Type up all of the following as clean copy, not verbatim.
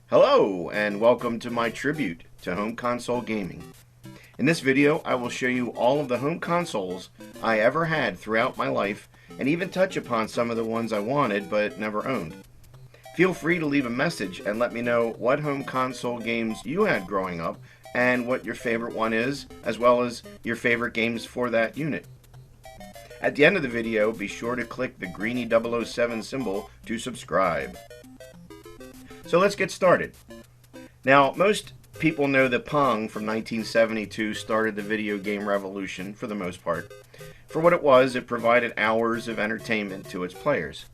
Hello, and welcome to my tribute to home console gaming. In this video, I will show you all of the home consoles I ever had throughout my life, and even touch upon some of the ones I wanted but never owned. Feel free to leave a message and let me know what home console games you had growing up and what your favorite one is, as well as your favorite games for that unit. At the end of the video, be sure to click the Greenie 007 symbol to subscribe. So let's get started. Now, most people know that Pong from 1972 started the video game revolution for the most part. For what it was, it provided hours of entertainment to its players.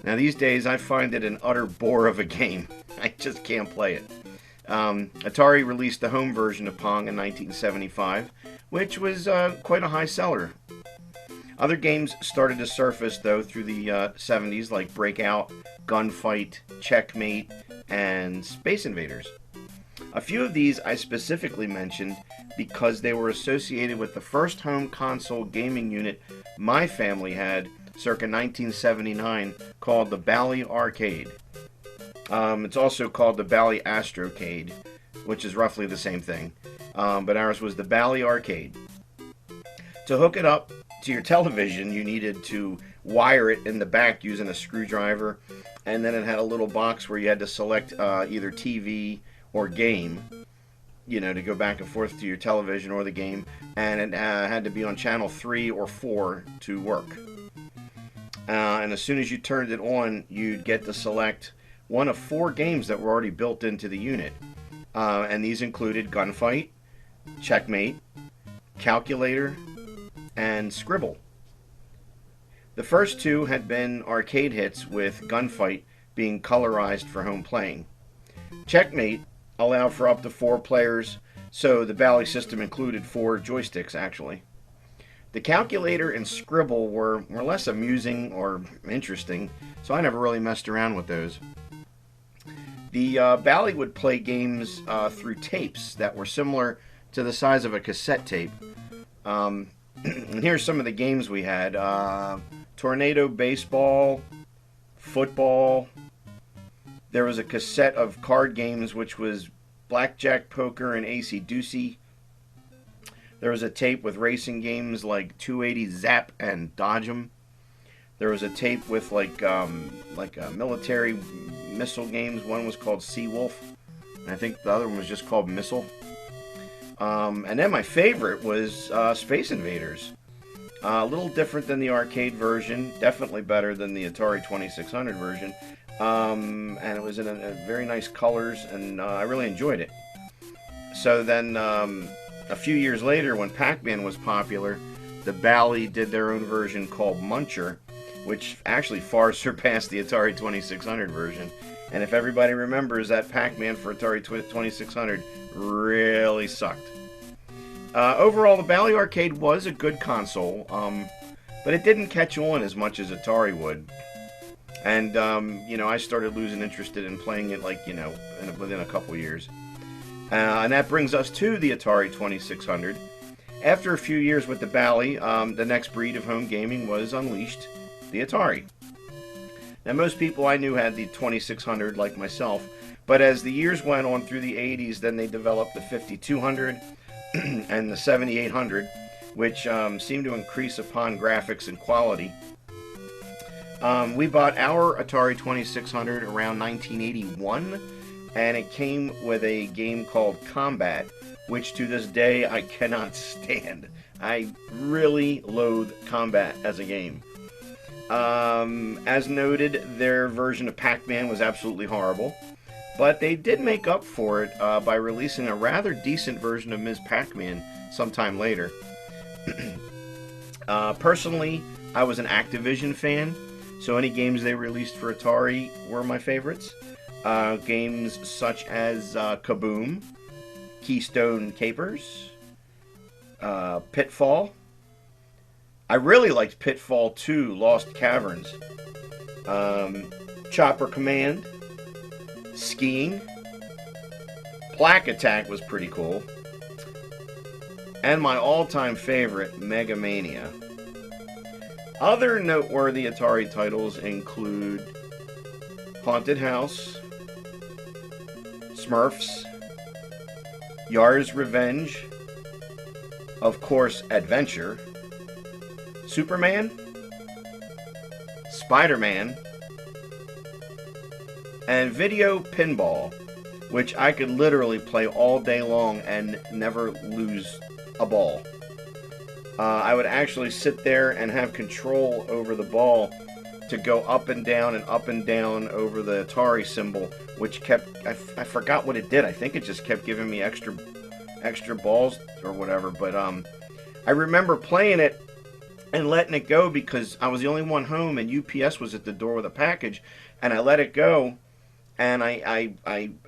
Now, these days, I find it an utter bore of a game. I just can't play it. Atari released the home version of Pong in 1975, which was quite a high seller. Other games started to surface, though, through the 70s, like Breakout, Gunfight, Checkmate, and Space Invaders. A few of these I specifically mentioned because they were associated with the first home console gaming unit my family had circa 1979, called the Bally Arcade. It's also called the Bally Astrocade, which is roughly the same thing, but ours was the Bally Arcade. To hook it up to your television, you needed to wire it in the back using a screwdriver, and then it had a little box where you had to select either TV or game, to go back and forth to your television or the game, and it had to be on channel 3 or 4 to work. And as soon as you turned it on, you'd get to select one of 4 games that were already built into the unit, and these included Gunfight, Checkmate, Calculator, and Scribble. The first 2 had been arcade hits, with Gunfight being colorized for home playing. Checkmate allowed for up to 4 players, so the Bally system included 4 joysticks actually. The Calculator and Scribble were less amusing or interesting, so I never really messed around with those. The Bally would play games through tapes that were similar to the size of a cassette tape. And here's some of the games we had. Tornado Baseball, Football. There was a cassette of card games, which was Blackjack, Poker, and AC-Deucey. There was a tape with racing games like 280 Zap and Dodge 'em. There was a tape with like military missile games. One was called Seawolf, and I think the other one was just called Missile. And then my favorite was Space Invaders. A little different than the arcade version, definitely better than the Atari 2600 version, and it was in a very nice colors, and I really enjoyed it. So then a few years later, when Pac-Man was popular, the Bally did their own version called Muncher, which actually far surpassed the Atari 2600 version. And if everybody remembers, that Pac-Man for Atari 2600 really sucked. Overall, the Bally Arcade was a good console, but it didn't catch on as much as Atari would. And, I started losing interest in playing it, within a couple years. And that brings us to the Atari 2600. After a few years with the Bally, the next breed of home gaming was unleashed, the Atari. Now, most people I knew had the 2600 like myself, but as the years went on through the 80s, then they developed the 5200 and the 7800, which seemed to increase upon graphics and quality. We bought our Atari 2600 around 1981, and it came with a game called Combat, which to this day I cannot stand. I really loathe Combat as a game. As noted, their version of Pac-Man was absolutely horrible, but they did make up for it by releasing a rather decent version of Ms. Pac-Man sometime later. Personally, I was an Activision fan, so any games they released for Atari were my favorites. Games such as Kaboom, Keystone Capers, Pitfall. I really liked Pitfall 2, Lost Caverns. Chopper Command, Skiing, Plaque Attack was pretty cool, and my all-time favorite, Mega Mania. Other noteworthy Atari titles include Haunted House, Smurfs, Yar's Revenge, of course, Adventure, Superman, Spider-Man, and Video Pinball, which I could literally play all day long and never lose a ball. I would actually sit there and have control over the ball to go up and down over the Atari symbol, which kept, I forgot what it did. I think it just kept giving me extra balls or whatever, but I remember playing it and letting it go because I was the only one home and UPS was at the door with a package, and I let it go, and I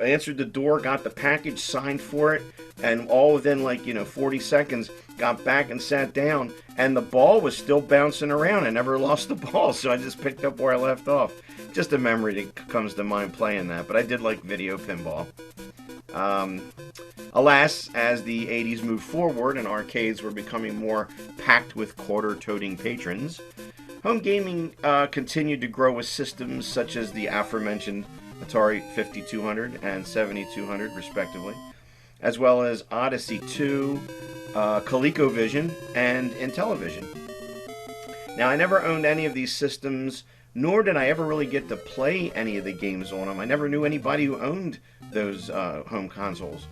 answered the door, got the package, signed for it, and all within 40 seconds got back and sat down, and the ball was still bouncing around. I never lost the ball, so I just picked up where I left off. Just a memory that comes to mind playing that, but I did like Video Pinball. Alas, as the 80s moved forward and arcades were becoming more packed with quarter-toting patrons, home gaming continued to grow with systems such as the aforementioned Atari 5200 and 7200, respectively, as well as Odyssey 2, ColecoVision, and Intellivision. Now, I never owned any of these systems, nor did I ever really get to play any of the games on them. I never knew anybody who owned those home consoles.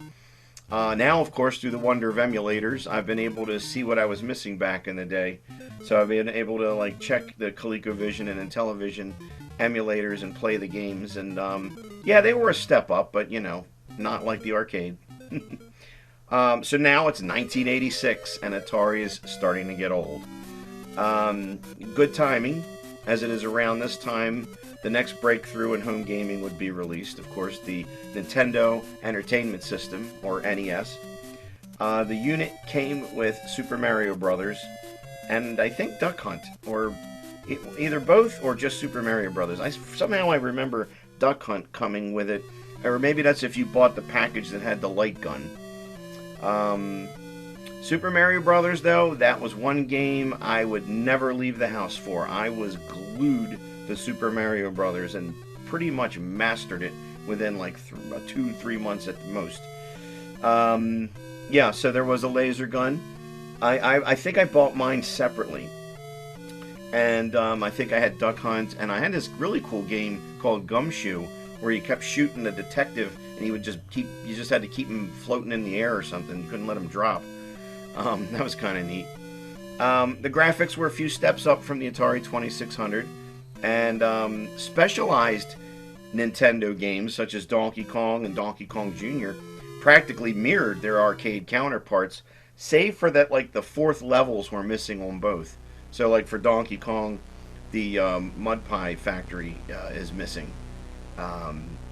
Now, of course, through the wonder of emulators, I've been able to see what I was missing back in the day. So I've been able to check the ColecoVision and Intellivision emulators and play the games. And yeah, they were a step up, but not like the arcade. So now it's 1986, and Atari is starting to get old. Good timing, as it is around this time the next breakthrough in home gaming would be released. Of course, the Nintendo Entertainment System, or NES. The unit came with Super Mario Brothers, and I think Duck Hunt, or either both or just Super Mario Brothers. Somehow I remember Duck Hunt coming with it, or maybe that's if you bought the package that had the light gun. Super Mario Brothers, though, that was one game I would never leave the house for. I was glued to Super Mario Brothers and pretty much mastered it within 2-3 months at the most. Yeah, so there was a laser gun. I think I bought mine separately. And I think I had Duck Hunt, and I had this really cool game called Gumshoe, where you kept shooting the detective, and you just had to keep him floating in the air or something. You couldn't let him drop. That was kind of neat. The graphics were a few steps up from the Atari 2600, and specialized Nintendo games such as Donkey Kong and Donkey Kong Jr. practically mirrored their arcade counterparts, save for that the fourth levels were missing on both. So for Donkey Kong, the Mud Pie Factory is missing.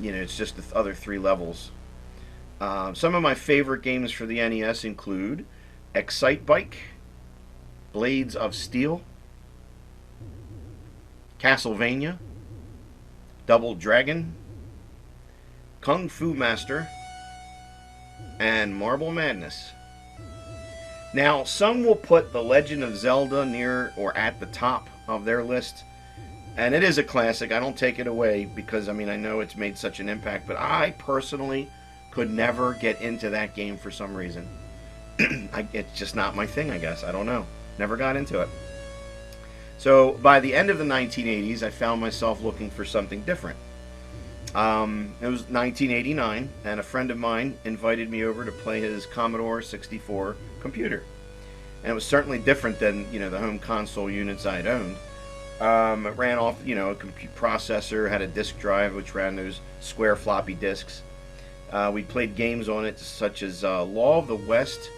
It's just the other 3 levels. Some of my favorite games for the NES include Excite Bike, Blades of Steel, Castlevania, Double Dragon, Kung Fu Master, and Marble Madness. Now, some will put The Legend of Zelda near or at the top of their list, and it is a classic. I don't take it away because, I know it's made such an impact, but I personally could never get into that game for some reason. It's just not my thing, I guess. I don't know. Never got into it. So, by the end of the 1980s, I found myself looking for something different. It was 1989, and a friend of mine invited me over to play his Commodore 64 computer. And it was certainly different than, the home console units I'd owned. It ran off, a computer processor, had a disk drive, which ran those square floppy disks. We played games on it, such as Law of the West,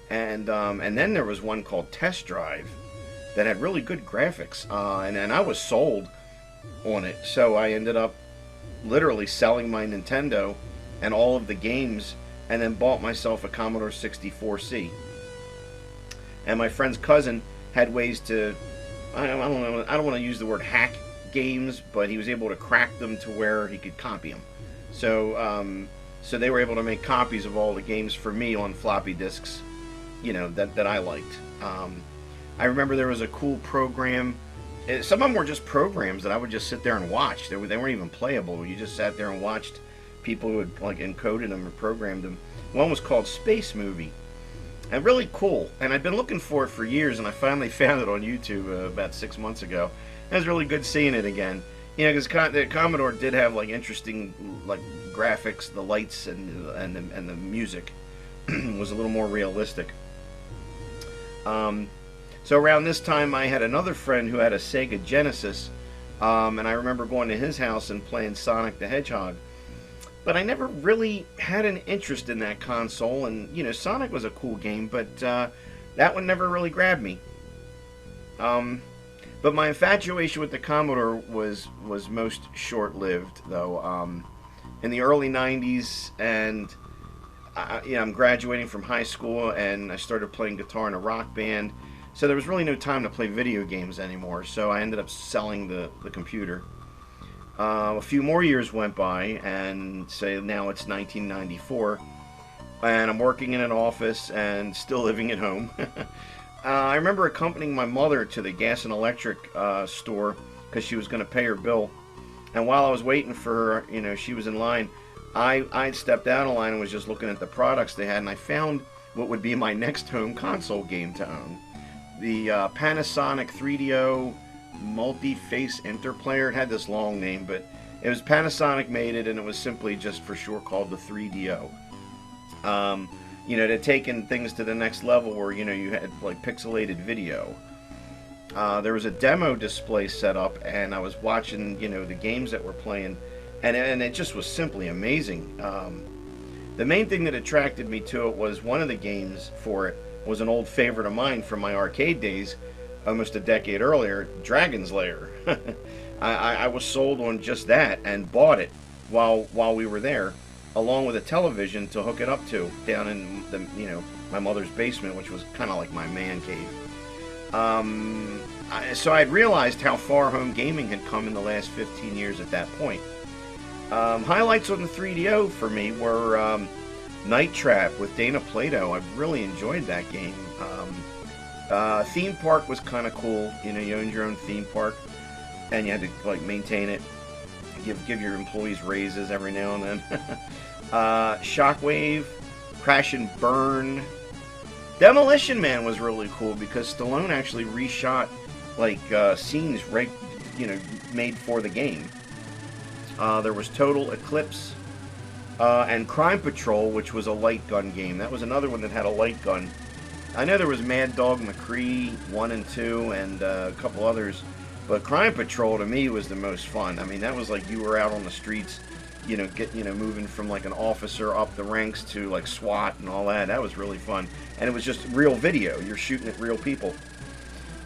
and then there was one called Test Drive that had really good graphics, and I was sold on it. So I ended up literally selling my Nintendo and all of the games, and then bought myself a Commodore 64C. And my friend's cousin had ways to, I don't know, I don't want to use the word hack games, but he was able to crack them to where he could copy them. So they were able to make copies of all the games for me on floppy disks, that I liked. I remember there was a cool program. Some of them were just programs that I would just sit there and watch. They weren't even playable. You just sat there and watched people who had like encoded them or programmed them. One was called Space Movie, and really cool. And I'd been looking for it for years, and I finally found it on YouTube about 6 months ago. It was really good seeing it again. Because the Commodore did have like interesting like graphics, the lights and the music was a little more realistic. So around this time, I had another friend who had a Sega Genesis, and I remember going to his house and playing Sonic the Hedgehog. But I never really had an interest in that console, and Sonic was a cool game, but that one never really grabbed me. But my infatuation with the Commodore was most short-lived, though. In the early '90s, and I'm graduating from high school, and I started playing guitar in a rock band. So there was really no time to play video games anymore, so I ended up selling the computer. A few more years went by, and say now it's 1994, and I'm working in an office and still living at home. I remember accompanying my mother to the gas and electric store because she was going to pay her bill. And while I was waiting for her, she was in line, I stepped out of line and was just looking at the products they had, and I found what would be my next home console game to own. The Panasonic 3DO multi-face interplayer. It had this long name, but it was Panasonic made it, and it was simply just for short called the 3DO. They'd taken things to the next level where you had like pixelated video. There was a demo display set up, and I was watching the games that were playing, and it just was simply amazing. The main thing that attracted me to it was one of the games for it was an old favorite of mine from my arcade days, almost a decade earlier, Dragon's Lair. I was sold on just that and bought it while we were there, along with a television to hook it up to down in my mother's basement, which was kind of like my man cave. So I'd realized how far home gaming had come in the last 15 years at that point. Highlights on the 3DO for me were Night Trap with Dana Plato. I really enjoyed that game. Theme Park was kind of cool. You owned your own theme park, and you had to like maintain it, give your employees raises every now and then. Shockwave, Crash and Burn. Demolition Man was really cool because Stallone actually reshot like scenes made for the game. There was Total Eclipse and Crime Patrol, which was a light gun game. That was another one that had a light gun. I know there was Mad Dog McCree 1 and 2 and a couple others, but Crime Patrol to me was the most fun. I mean, that was like you were out on the streets, moving from like an officer up the ranks to like SWAT and all that. That was really fun, and it was just real video. You're shooting at real people.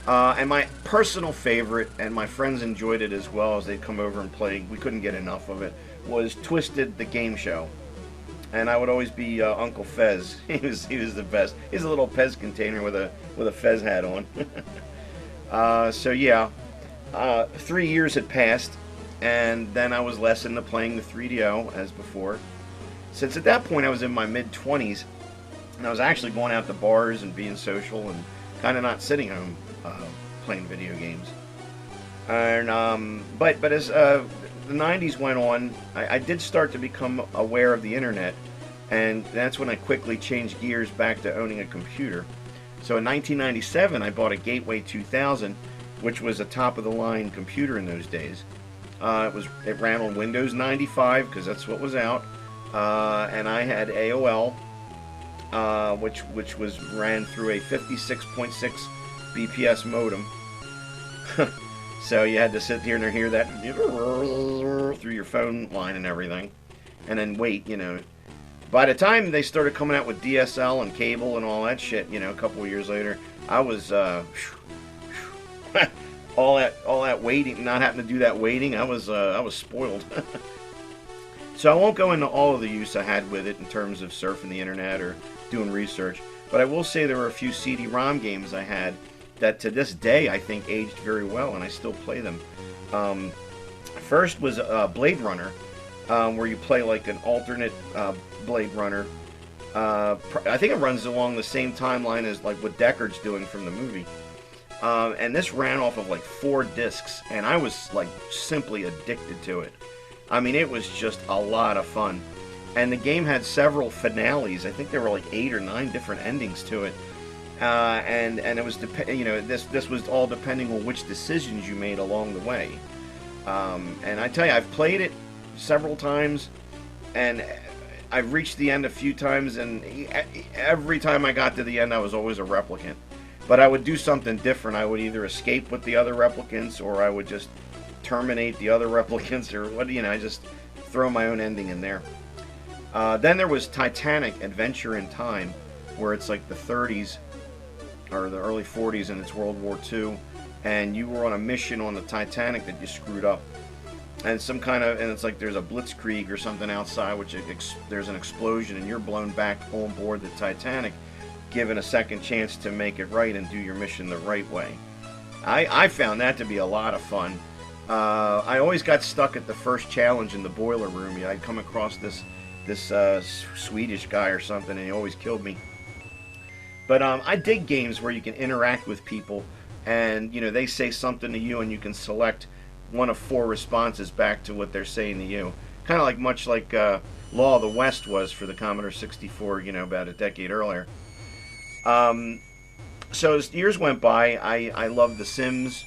And my personal favorite, and my friends enjoyed it as well as they'd come over and play, we couldn't get enough of it, was Twisted the Game Show. And I would always be Uncle Fez. He was the best. He's a little Pez container with a Fez hat on. So yeah, 3 years had passed, and then I was less into playing the 3DO as before. Since at that point I was in my mid-20s, and I was actually going out to bars and being social and kind of not sitting home playing video games. And but as the 90s went on, I did start to become aware of the internet, and that's when I quickly changed gears back to owning a computer. So in 1997 I bought a Gateway 2000, which was a top-of-the-line computer in those days. It ran on Windows 95 because that's what was out, and I had AOL, which ran through a 56.6 BPS modem. So you had to sit here and hear that through your phone line and everything, and then wait. By the time they started coming out with DSL and cable and all that shit, a couple of years later, I was all that waiting, not having to do that waiting. I was spoiled. So I won't go into all of the use I had with it in terms of surfing the internet or doing research, but I will say there were a few CD-ROM games I had that to this day I think aged very well, and I still play them. First was Blade Runner, where you play like an alternate Blade Runner. I think it runs along the same timeline as like what Deckard's doing from the movie. And this ran off of like 4 discs, and I was like simply addicted to it. I mean, it was just a lot of fun. And the game had several finales. I think there were like 8 or 9 different endings to it. And it was this was all depending on which decisions you made along the way. And I tell you, I've played it several times, and I've reached the end a few times, and every time I got to the end, I was always a replicant. But I would do something different. I would either escape with the other replicants, or I would just terminate the other replicants, or what, I just throw my own ending in there. Then there was Titanic: Adventure in Time, where it's like the 30s or the early 40s, and it's World War II, and you were on a mission on the Titanic that you screwed up, and it's like there's a blitzkrieg or something outside, which there's an explosion, and you're blown back on board the Titanic, given a second chance to make it right and do your mission the right way. I found that to be a lot of fun. I always got stuck at the first challenge in the boiler room. I'd come across this Swedish guy or something, and he always killed me. But I dig games where you can interact with people, and they say something to you, and you can select one of 4 responses back to what they're saying to you. Kind of much like Law of the West was for the Commodore 64, about a decade earlier. So as years went by, I loved The Sims,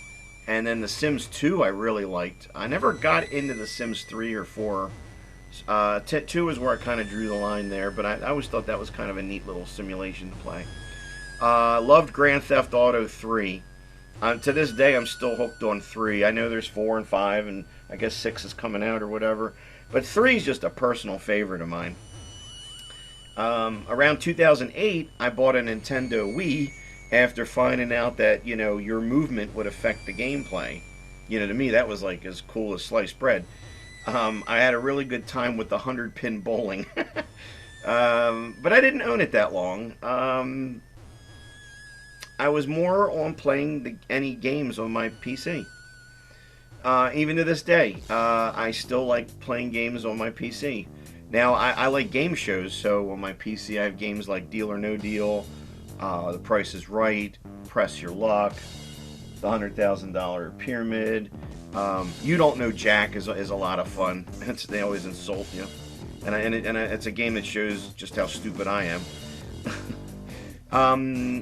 and then The Sims 2 I really liked. I never got into The Sims 3 or 4. 2 is where I kind of drew the line there, but I always thought that was kind of a neat little simulation to play. Loved Grand Theft Auto 3. To this day, I'm still hooked on 3. I know there's 4 and 5, and I guess 6 is coming out or whatever, but 3 is just a personal favorite of mine. Around 2008, I bought a Nintendo Wii after finding out that, your movement would affect the gameplay. To me, that was like as cool as sliced bread. I had a really good time with the 100-pin bowling. But I didn't own it that long. I was more on playing any games on my PC. Even to this day, I still like playing games on my PC. Now, I like game shows, so on my PC I have games like Deal or No Deal, The Price is Right, Press Your Luck, The $100,000 Pyramid. You Don't Know Jack is a lot of fun. They always insult you. And it's a game that shows just how stupid I am.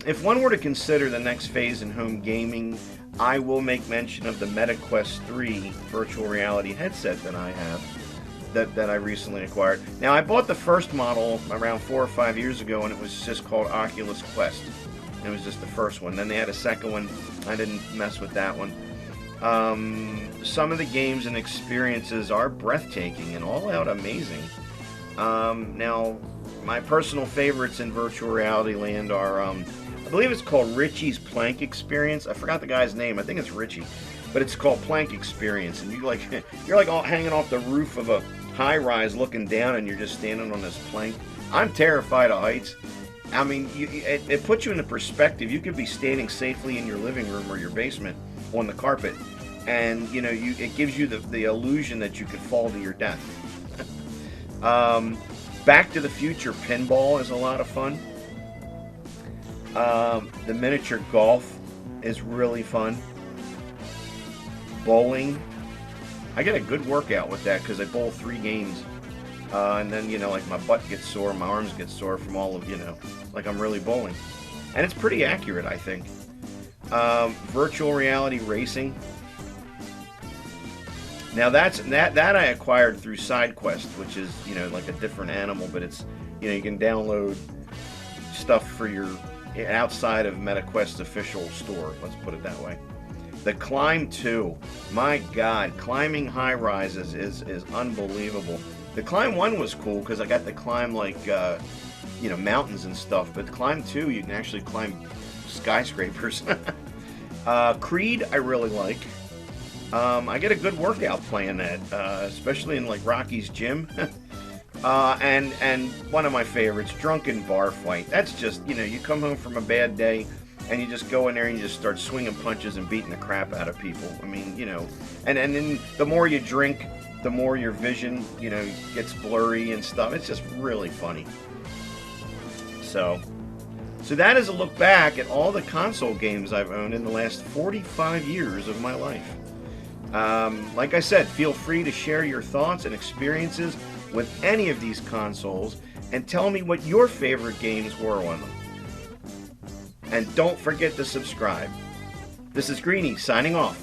If one were to consider the next phase in home gaming, I will make mention of the MetaQuest 3 virtual reality headset that I have, that I recently acquired. Now, I bought the first model around 4 or 5 years ago, and it was just called Oculus Quest. It was just the first one. Then they had a second one. I didn't mess with that one. Some of the games and experiences are breathtaking and all out amazing. Now, my personal favorites in virtual reality land are, I believe it's called Richie's Plank Experience. I forgot the guy's name. I think it's Richie, but it's called Plank Experience, and you're like all hanging off the roof of a high-rise, looking down, and you're just standing on this plank. I'm terrified of heights. I mean, it puts you into perspective. You could be standing safely in your living room or your basement on the carpet, and it gives you the illusion that you could fall to your death. Back to the Future pinball is a lot of fun. The miniature golf is really fun. Bowling, I get a good workout with that because I bowl 3 games, and then like my butt gets sore, my arms get sore from all of like I'm really bowling, and it's pretty accurate, I think. Virtual reality racing. Now that I acquired through SideQuest, which is like a different animal, but it's you can download stuff for your outside of MetaQuest's official store. Let's put it that way. The Climb 2, my God, climbing high rises is unbelievable. The Climb 1 was cool because I got to climb like mountains and stuff, but Climb 2 you can actually climb skyscrapers. Creed I really like. I get a good workout playing that, especially in like Rocky's gym. And one of my favorites, drunken bar fight. That's just, you come home from a bad day and you just go in there and you just start swinging punches and beating the crap out of people. I mean, and then the more you drink, the more your vision, gets blurry and stuff. It's just really funny. So that is a look back at all the console games I've owned in the last 45 years of my life. Like I said, feel free to share your thoughts and experiences with any of these consoles and tell me what your favorite games were on them. And don't forget to subscribe. This is Greenie signing off.